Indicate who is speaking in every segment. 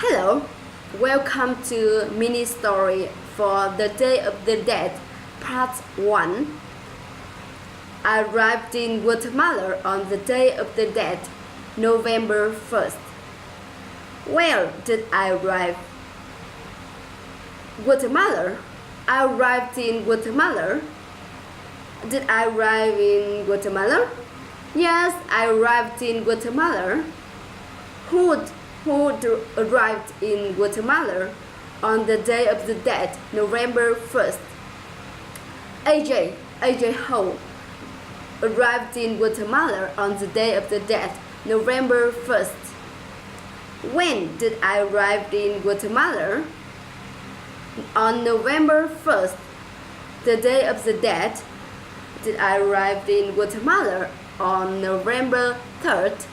Speaker 1: Hello, welcome to Ministory for the Day of the Dead, Part 1. I arrived in Guatemala on the Day of the Dead, November 1st. Where did I arrive? Guatemala. I arrived in Guatemala. Did I arrive in Guatemala? Yes, I arrived in Guatemala. Who arrived in Guatemala on the Day of the Dead, November 1st? AJ Ho arrived in Guatemala on the Day of the Dead, November 1st. When did I arrive in Guatemala? On November 1st, the Day of the Dead. Did I arrive in Guatemala on November 3rd?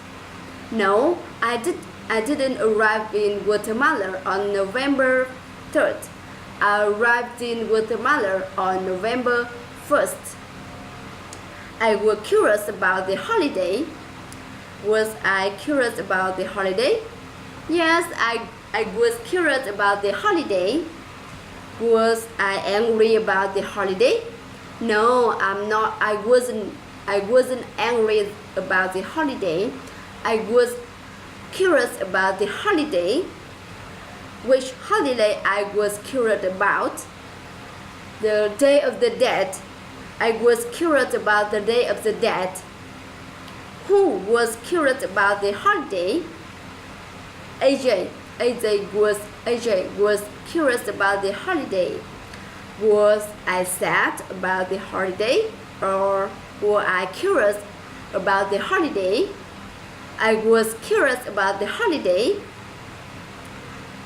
Speaker 1: No, I didn't arrive in Guatemala on November 3rd. I arrived in Guatemala on November 1st. I was curious about the holiday. Was I curious about the holiday? Yes, I was curious about the holiday. Was I angry about the holiday? No, I'm not. I wasn't angry about the holiday. I was curious about the holiday. Which holiday I was curious about? The Day of the Dead. I was curious about the Day of the Dead. Who was curious about the holiday? AJ was curious about the holiday. Was I sad about the holiday, or was I curious about the holiday? I was curious about the holiday.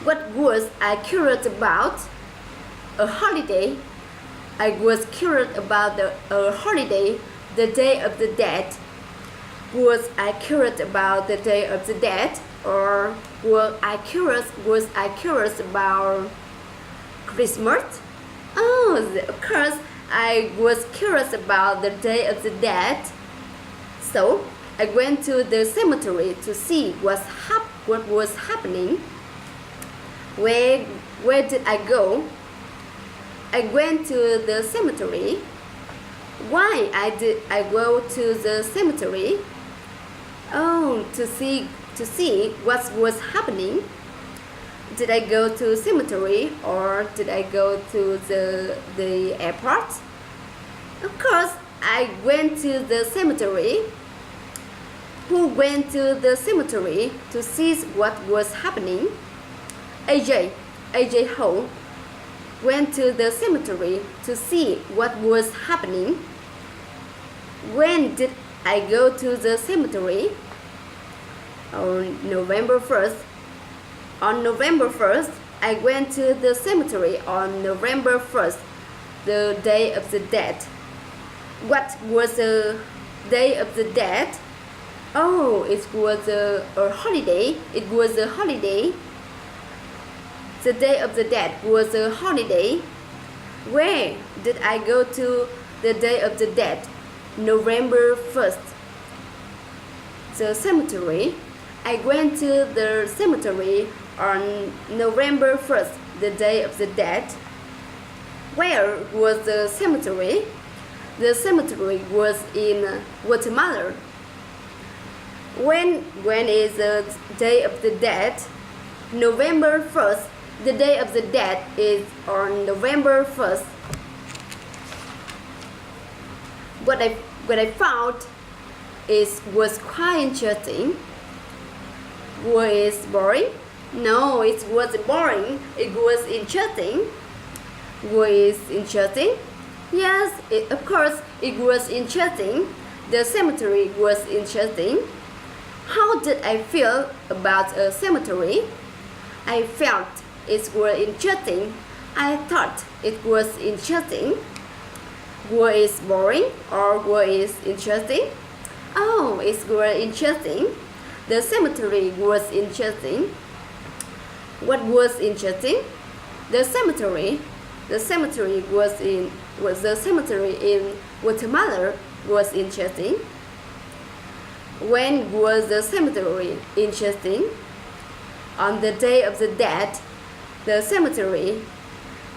Speaker 1: What was I curious about? A holiday. I was curious about a holiday, the Day of the Dead. Was I curious about the Day of the Dead, or was I curious about Christmas? Oh, of course, I was curious about the Day of the Dead. So I went to the cemetery to see what was happening. Where did I go? I went to the cemetery. Why did I go to the cemetery? Oh, to see what was happening. Did I go to cemetery, or did I go to the airport? Of course, I went to the cemetery. Who went to the cemetery to see what was happening? AJ Ho went to the cemetery to see what was happening. When did I go to the cemetery? On November 1st. On November 1st, I went to the cemetery on November 1st, the Day of the Dead. What was the Day of the Dead? Oh, it was a holiday. It was a holiday. The Day of the Dead was a holiday. Where did I go to the Day of the Dead? November 1st. The cemetery. I went to the cemetery on November 1st, the Day of the Dead. Where was the cemetery? The cemetery was in Guatemala. When is the Day of the Dead? November 1st. The Day of the Dead is on November 1st. What I found was quite interesting. Was it boring? No, it wasn't boring. It was interesting. Was it interesting? Yes, of course it was interesting. The cemetery was interesting. How did I feel about a cemetery? I felt it was interesting. I thought it was interesting. Was it boring, or was it interesting? Oh, it was interesting. The cemetery was interesting. What was interesting? The cemetery in Guatemala was interesting. When was the cemetery interesting? on the Day of the Dead. The cemetery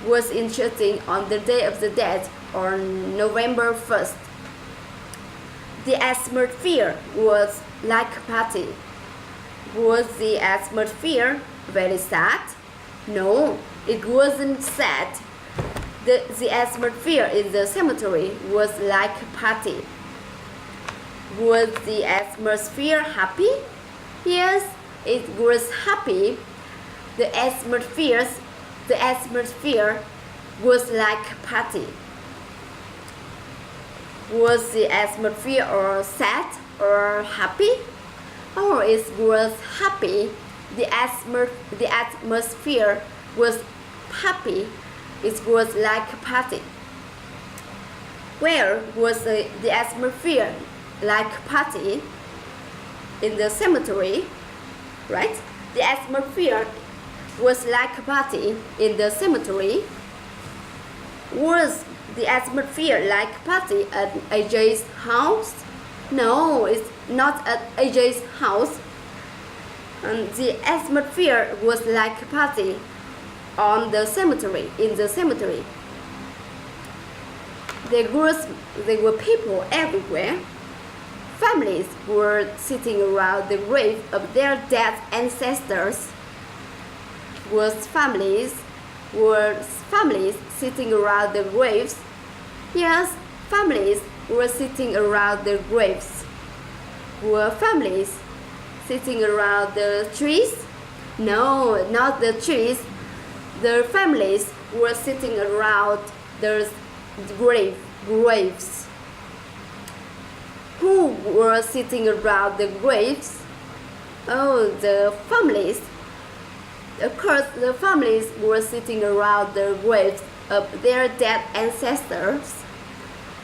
Speaker 1: was interesting on the Day of the Dead on November 1st. The atmosphere was like a party. Was the atmosphere very sad? No, it wasn't sad. The atmosphere in the cemetery was like a party. Was the atmosphere happy? Yes, it was happy. The atmosphere was like a party. Was the atmosphere or sad or happy? Oh, it was happy. The atmosphere was happy. It was like a party. Where was the atmosphere like a party? In the cemetery, right? The atmosphere was like a party in the cemetery. Was the atmosphere like a party at AJ's house? No, it's not at AJ's house. And the atmosphere was like a party on the cemetery, in the cemetery. There were people everywhere. Families were sitting around the grave of their dead ancestors. Were families sitting around the graves? Yes, families were sitting around the graves. Were families sitting around the trees? No, not the trees. The families were sitting around the graves. Who were sitting around the graves? Oh, the families. Of course, the families were sitting around the graves of their dead ancestors.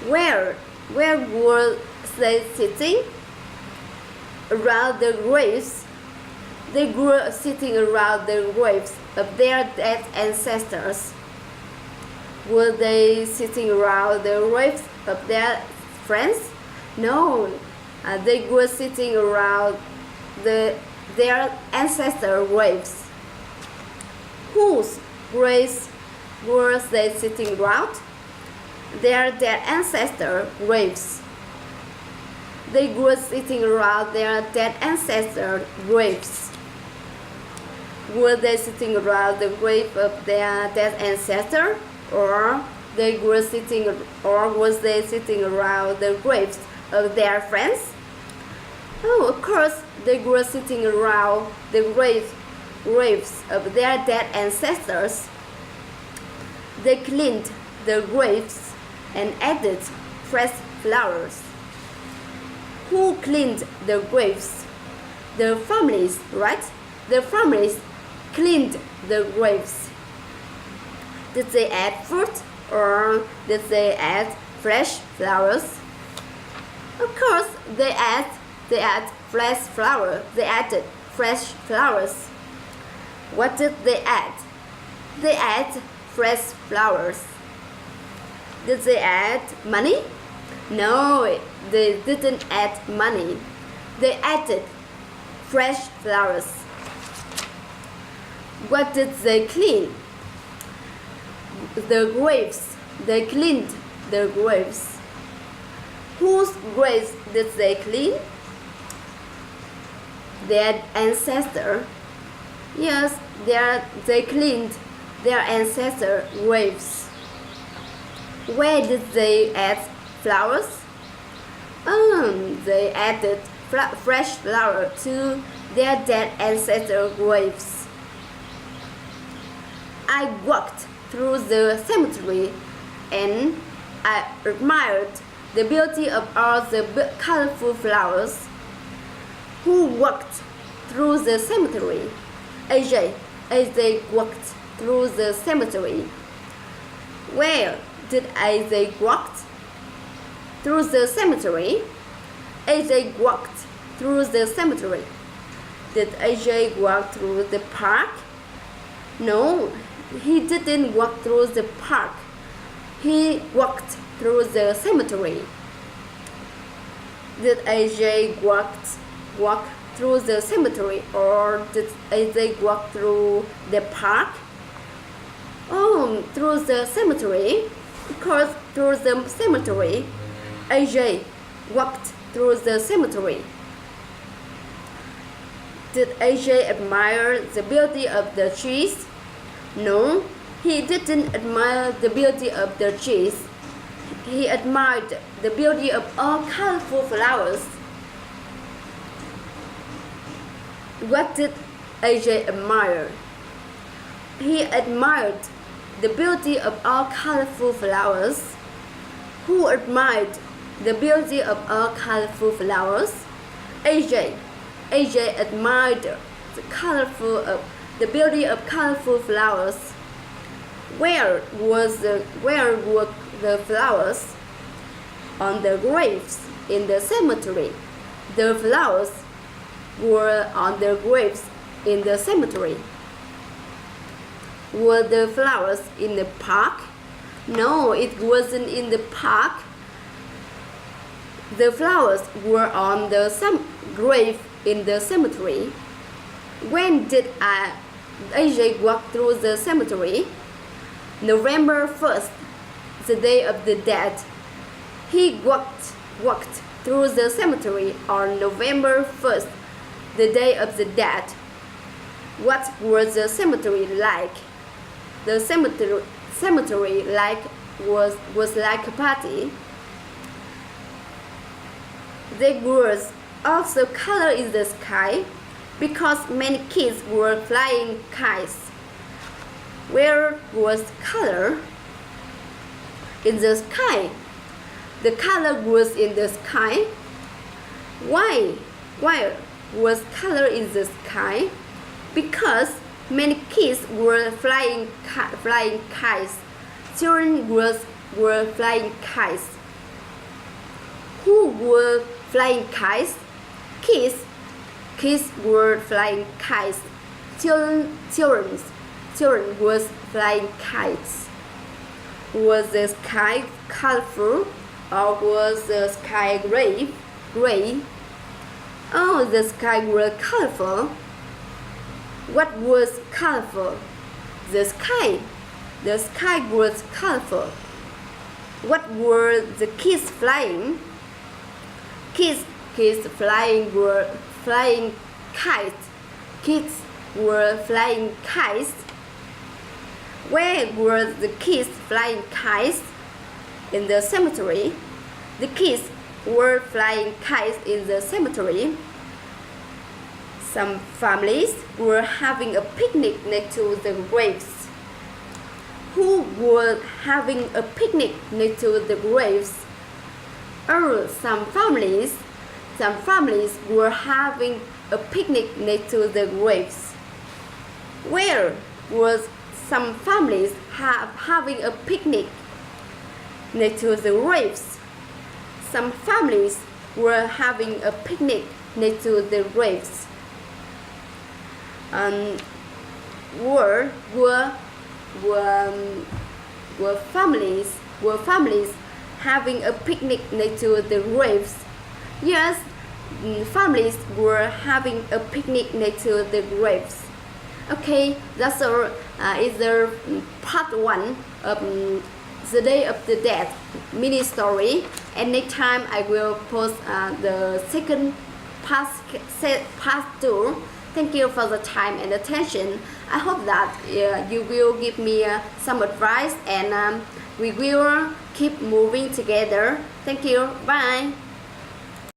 Speaker 1: Where were they sitting? Around the graves. They were sitting around the graves of their dead ancestors. Were they sitting around the graves of their friends? No, they were sitting around their ancestor graves. Whose graves were they sitting around? Their dead ancestor graves. They were sitting around their dead ancestor graves. Were they sitting around the grave of their dead ancestor, or was they sitting around the graves of their friends? Oh, of course, they were sitting around the graves of their dead ancestors. They cleaned the graves and added fresh flowers. Who cleaned the graves? The families, right? The families cleaned the graves. Did they add fruit or did they add fresh flowers? Of course, they add fresh flower. They added fresh flowers. What did they add? They add fresh flowers. Did they add money? No, they didn't add money. They added fresh flowers. What did they clean? The graves. They cleaned the graves. Whose graves did they clean? Their ancestor. Yes, they cleaned their ancestor graves. Where did they add flowers? They added fresh flower to their dead ancestor graves. I walked through the cemetery and I admired the beauty of all the colorful flowers. Who walked through the cemetery? AJ walked through the cemetery. Where did AJ walk? Through the cemetery. AJ walked through the cemetery. Did AJ walk through the park? No, he didn't walk through the park. He walked through the cemetery. Did AJ walk through the cemetery, or did AJ walk through the park? Oh, through the cemetery, because through the cemetery, AJ walked through the cemetery. Did AJ admire the beauty of the trees? No, he didn't admire the beauty of the trees. He admired the beauty of all colorful flowers. What did AJ admire? He admired the beauty of all colorful flowers. Who admired the beauty of all colorful flowers? AJ. AJ admired the beauty of colorful flowers. Where were the flowers? On the graves in the cemetery. The flowers were on the graves in the cemetery. Were the flowers in the park? No, it wasn't in the park. The flowers were on the grave in the cemetery. When did AJ walk through the cemetery? November 1st, the day of the dead. He walked through the cemetery on November 1st, the day of the dead. What was the cemetery like? The cemetery was like a party. There was also color in the sky because many kids were flying kites. Where was color? In the sky. The color was in the sky. Why? Why was color in the sky? Because many kids were flying kites. Children were flying kites. Who were flying kites? Kids. Kids were flying kites. Children was flying kites. Was the sky colorful, or was the sky gray? Oh, the sky was colorful. What was colorful? The sky. The sky was colorful. What were the kids flying? Kids were flying kites. Kids were flying kites. Where were the kids flying kites? In the cemetery. The kids were flying kites in the cemetery. Some families were having a picnic next to the graves. Who were having a picnic next to the graves? Oh, some families were having a picnic next to the graves. Where was some families having a picnic next to the graves? Some families were having a picnic next to the graves. Were families having a picnic next to the graves? Yes, families were having a picnic next to the graves. Okay, that's all. Is the part 1 of the Day of the Dead mini story, and next time I will post the second part 2. Thank you for the time and attention. I hope that you will give me some advice, and we will keep moving together. Thank you. Bye.